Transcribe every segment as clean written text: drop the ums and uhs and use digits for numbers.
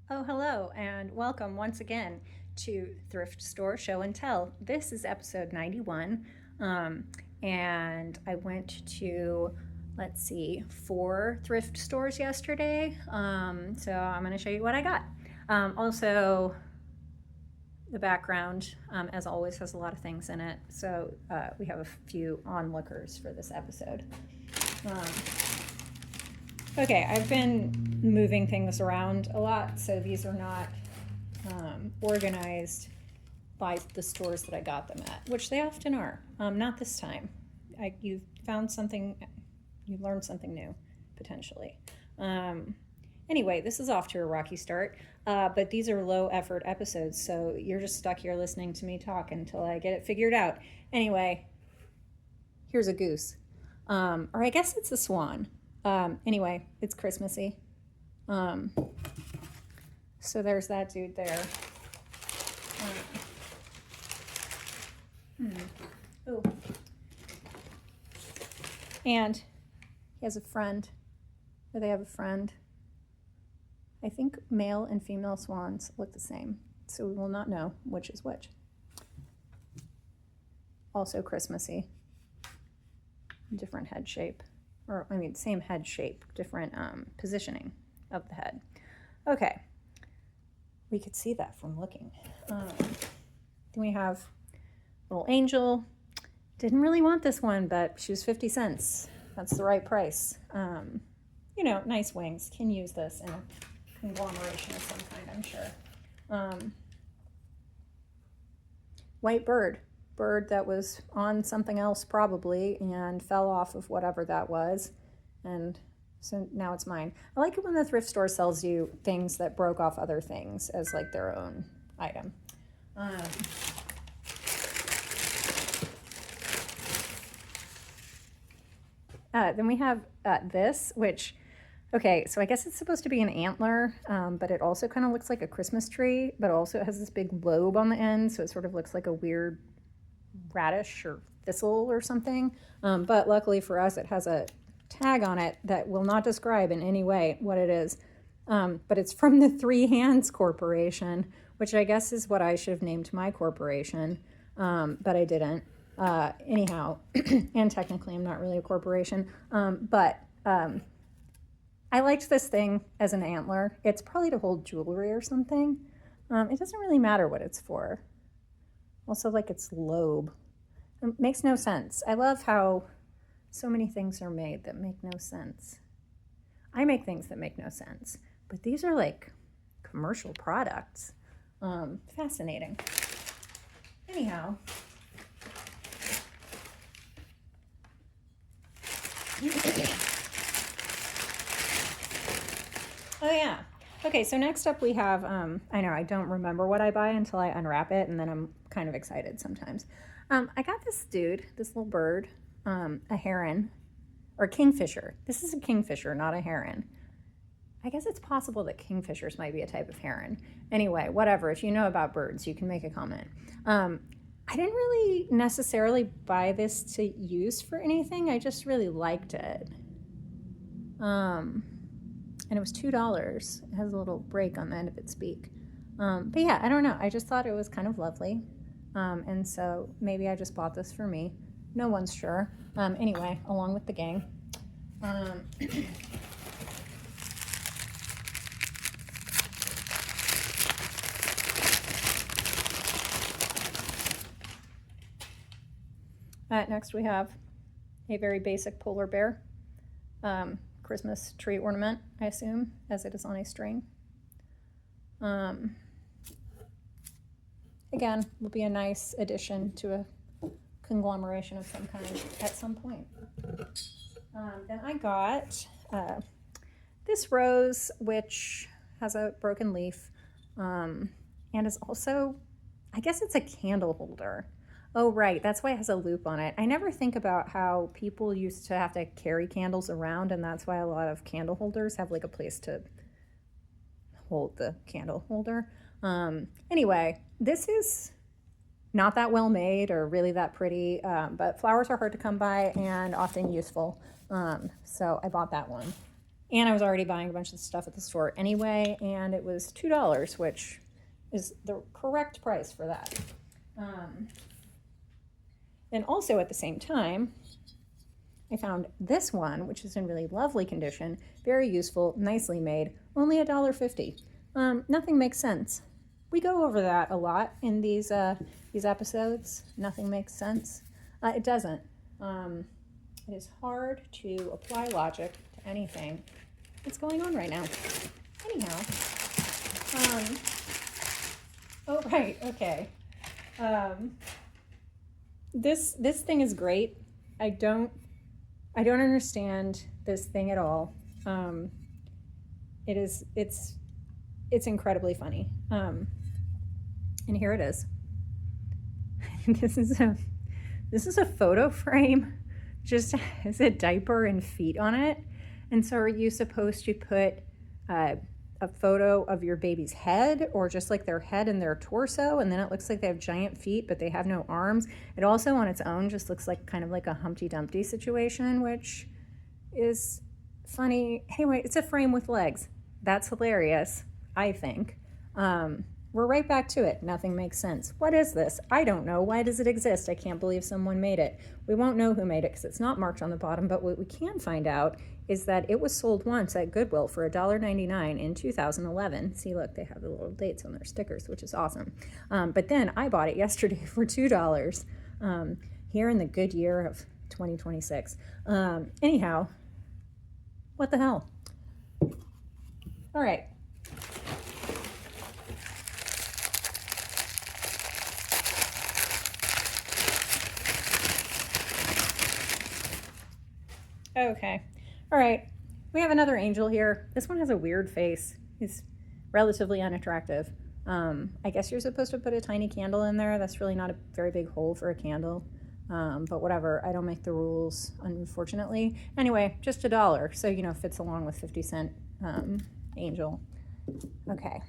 Oh, hello, and welcome once again to Thrift Store Show and Tell. This is episode 91, and I went to, let's see, 4 thrift stores yesterday. So I'm going to show you what I got. Also, the background, as always, has a lot of things in it. So we have a few onlookers for this episode. Okay, I've been moving things around a lot, so these are not organized by the stores that I got them at, which they often are. Not this time. You found something, you learned something new, potentially. Anyway, this is off to a rocky start, but these are low effort episodes, so you're just stuck here listening to me talk until I get it figured out. Anyway, here's a goose. Or I guess it's a swan. Anyway, it's Christmassy. So there's that dude there. Oh. And he has a friend. Or they have a friend. I think male and female swans look the same, so we will not know which is which. Also Christmassy. Different head shape. Or, I mean, same head shape, different positioning of the head. Okay. We could see that from looking. Then we have little angel. Didn't really want this one, but she was 50 cents. That's the right price. Nice wings. Can use this in a conglomeration of some kind, I'm sure. White bird. Bird that was on something else probably and fell off of whatever that was, and so now it's mine. I like it when the thrift store sells you things that broke off other things as like their own item. Then we have this, which, okay, so I guess it's supposed to be an antler, but it also kind of looks like a Christmas tree, but also it has this big lobe on the end, so it sort of looks like a weird radish or thistle or something. But luckily for us, it has a tag on it that will not describe in any way what it is. But it's from the Three Hands Corporation, which I guess is what I should have named my corporation, but I didn't. Anyhow, and technically I'm not really a corporation, but I liked this thing as an antler. It's probably to hold jewelry or something. It doesn't really matter what it's for. Also, like its lobe. It makes no sense. I love how so many things are made that make no sense. I make things that make no sense, but these are like commercial products. Fascinating. Anyhow. Oh, yeah. Okay, so next up we have, I know I don't remember what I buy until I unwrap it, and then I'm kind of excited sometimes. I got this dude, this little bird, a heron, or kingfisher. This is a kingfisher, not a heron. I guess it's possible that kingfishers might be a type of heron. Anyway, whatever. If you know about birds, you can make a comment. I didn't really necessarily buy this to use for anything. I just really liked it. And it was $2. It has a little break on the end of its beak. But yeah, I don't know. I just thought it was kind of lovely. And so maybe I just bought this for me. No one's sure. Anyway, along with the gang. Next we have a very basic polar bear. Christmas tree ornament, I assume, as it is on a string. Again, will be a nice addition to a conglomeration of some kind at some point. Then I got this rose, which has a broken leaf, and is also, I guess it's a candle holder. Oh, right. That's why it has a loop on it. I never think about how people used to have to carry candles around, and that's why a lot of candle holders have like a place to hold the candle holder. Anyway, this is not that well made or really that pretty, but flowers are hard to come by and often useful. So I bought that one. And I was already buying a bunch of stuff at the store anyway, and it was $2, which is the correct price for that. And also at the same time, I found this one, which is in really lovely condition, very useful, nicely made, only $1.50. Nothing makes sense. We go over that a lot in these episodes. Nothing makes sense. It doesn't. It is hard to apply logic to anything that's going on right now. Anyhow, oh right, okay. This thing is great. I don't understand this thing at all. It's incredibly funny. And here it is. This is a photo frame, just has a diaper and feet on it. And so are you supposed to put a photo of your baby's head, or just like their head and their torso, and then it looks like they have giant feet but they have no arms? It also on its own just looks like kind of like a Humpty Dumpty situation, which is funny. Anyway, it's a frame with legs. That's hilarious, I think. We're right back to it. Nothing makes sense. What is this? I don't know. Why does it exist? I can't believe someone made it. We won't know who made it because it's not marked on the bottom, but what we can find out is that it was sold once at Goodwill for $1.99 in 2011. See, look, they have the little dates on their stickers, which is awesome. But then I bought it yesterday for $2 here in the good year of 2026. Anyhow, what the hell? All right. Okay. All right. We have another angel here. This one has a weird face. He's relatively unattractive. I guess you're supposed to put a tiny candle in there. That's really not a very big hole for a candle. But whatever. I don't make the rules, unfortunately. Anyway, just $1. So, fits along with 50-cent angel. Okay.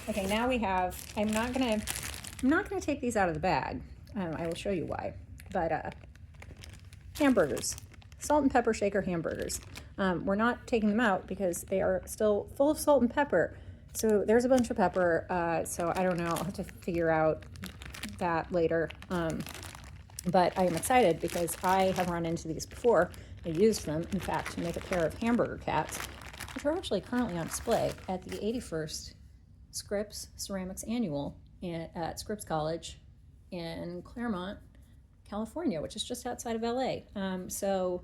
Okay, now we have, I'm not gonna take these out of the bag. I will show you why. But hamburgers, salt and pepper shaker hamburgers. We're not taking them out because they are still full of salt and pepper. So there's a bunch of pepper. So I don't know. I'll have to figure out that later. But I am excited because I have run into these before. I used them, in fact, to make a pair of hamburger cats, which are actually currently on display at the 81st Scripps Ceramics Annual at Scripps College in Claremont, California, which is just outside of LA. So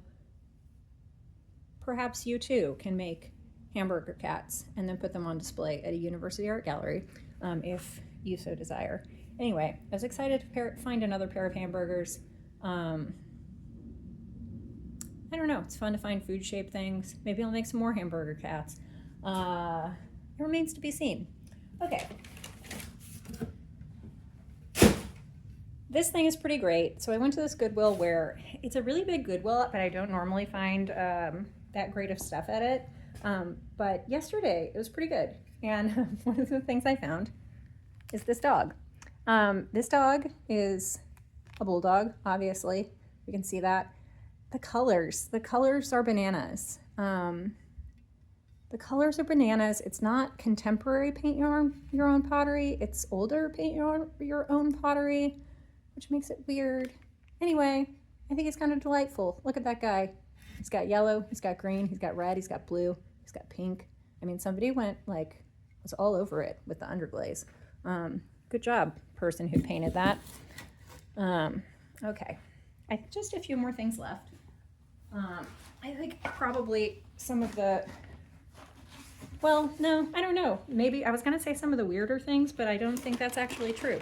perhaps you too can make hamburger cats and then put them on display at a university art gallery if you so desire. Anyway, I was excited to find another pair of hamburgers. I don't know, it's fun to find food-shaped things. Maybe I'll make some more hamburger cats. It remains to be seen. Okay. This thing is pretty great. So I went to this Goodwill where it's a really big Goodwill, but I don't normally find that great of stuff at it. But yesterday it was pretty good. And one of the things I found is this dog. This dog is a bulldog, obviously. You can see that. The colors are bananas. The colors are bananas. It's not contemporary paint your own pottery. It's older paint your own pottery, which makes it weird. Anyway, I think it's kind of delightful. Look at that guy. He's got yellow, he's got green, he's got red, he's got blue, he's got pink. I mean, somebody was all over it with the underglaze. Good job, person who painted that. Okay, just a few more things left. I think probably some of the, well, no, I don't know. Maybe I was gonna say some of the weirder things, but I don't think that's actually true.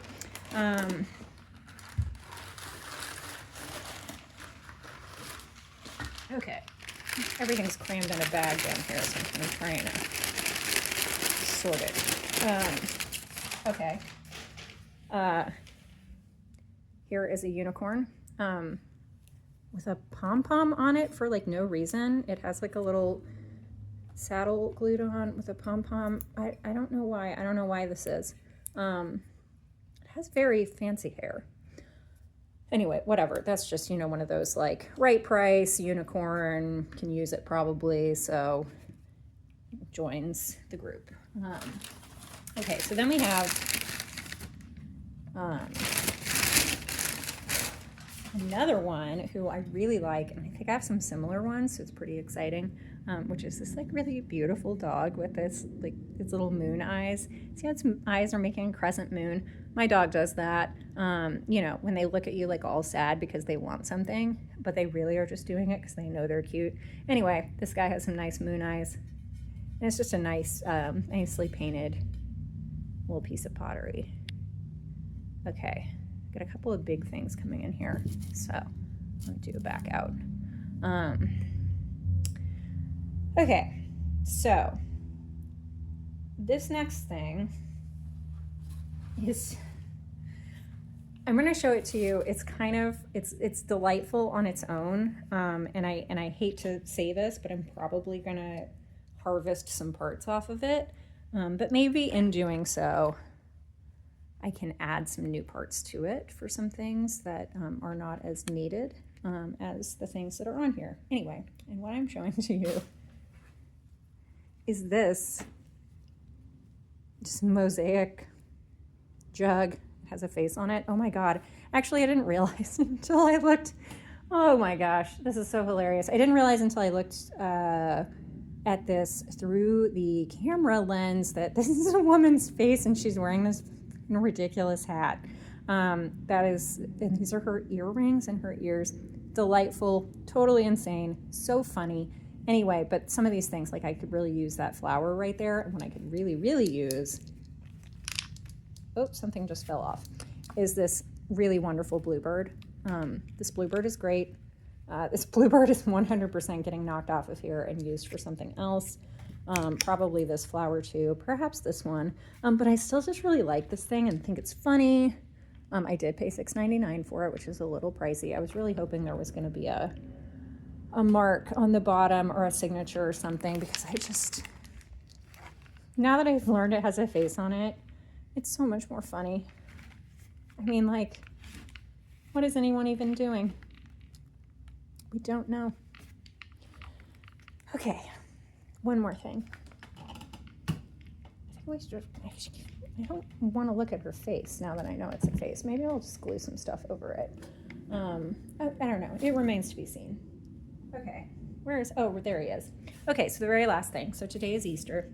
Okay, everything's crammed in a bag down here, so I'm gonna try and sort it. Okay. Here is a unicorn with a pom-pom on it for like no reason. It has like a little saddle glued on with a pom-pom. I don't know why. I don't know why this is. It has very fancy hair. Anyway, whatever. That's just, you know, one of those like right price, unicorn, can use it probably, so joins the group. Okay, so then we have another one who I really like, and I think I have some similar ones, so it's pretty exciting, which is this like really beautiful dog with this like its little moon eyes. See how its eyes are making a crescent moon? My dog does that. You know, when they look at you like all sad because they want something, but they really are just doing it because they know they're cute. Anyway, this guy has some nice moon eyes, and it's just a nice, nicely painted little piece of pottery. Okay, got a couple of big things coming in here, so I'm gonna do a back out. Okay, so this next thing is, I'm gonna show it to you. It's kind of, it's delightful on its own, and I hate to say this, but I'm probably gonna harvest some parts off of it, but maybe in doing so, I can add some new parts to it for some things that are not as needed as the things that are on here. Anyway, and what I'm showing to you is this just mosaic jug. It has a face on it. Oh my God. Actually, I didn't realize until I looked. Oh my gosh, this is so hilarious. I didn't realize until I looked at this through the camera lens that this is a woman's face and she's wearing this ridiculous hat. That is, and these are her earrings and her ears. Delightful, totally insane, so funny. Anyway, but some of these things, like I could really use that flower right there, and what I could really, really use, oh, something just fell off, is this really wonderful bluebird. This bluebird is great. This bluebird is 100% getting knocked off of here and used for something else. Probably this flower too, perhaps this one, but I still just really like this thing and think it's funny. I did pay $6.99 for it, which is a little pricey. I was really hoping there was going to be a mark on the bottom or a signature or something, because I just, now that I've learned it has a face on it, it's so much more funny. I mean, like, what is anyone even doing? We don't know. Okay. One more thing. I think we should, I don't want to look at her face now that I know it's a face. Maybe I'll just glue some stuff over it. I don't know. It remains to be seen. Okay. Where is, oh, there he is. Okay, so the very last thing. So today is Easter.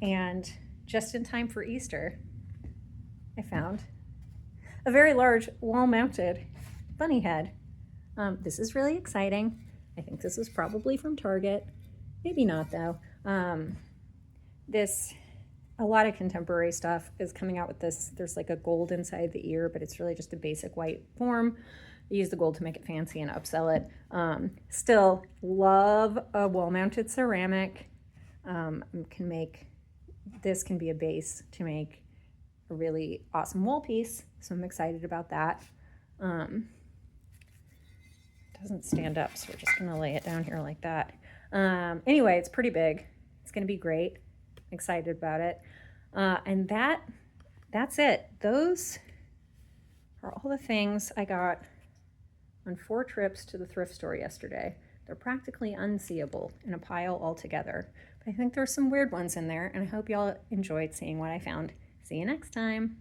And just in time for Easter, I found a very large wall-mounted bunny head. This is really exciting. I think this is probably from Target. Maybe not though. A lot of contemporary stuff is coming out with this. There's like a gold inside the ear, but it's really just a basic white form. I use the gold to make it fancy and upsell it. Still love a wall-mounted ceramic. This can be a base to make a really awesome wall piece. So I'm excited about that. Doesn't stand up, so we're just gonna lay it down here like that. Anyway, it's pretty big. It's gonna be great. I'm excited about it. And that's it. Those are all the things I got on 4 trips to the thrift store yesterday. They're practically unseeable in a pile altogether. But I think there's some weird ones in there, and I hope y'all enjoyed seeing what I found. See you next time.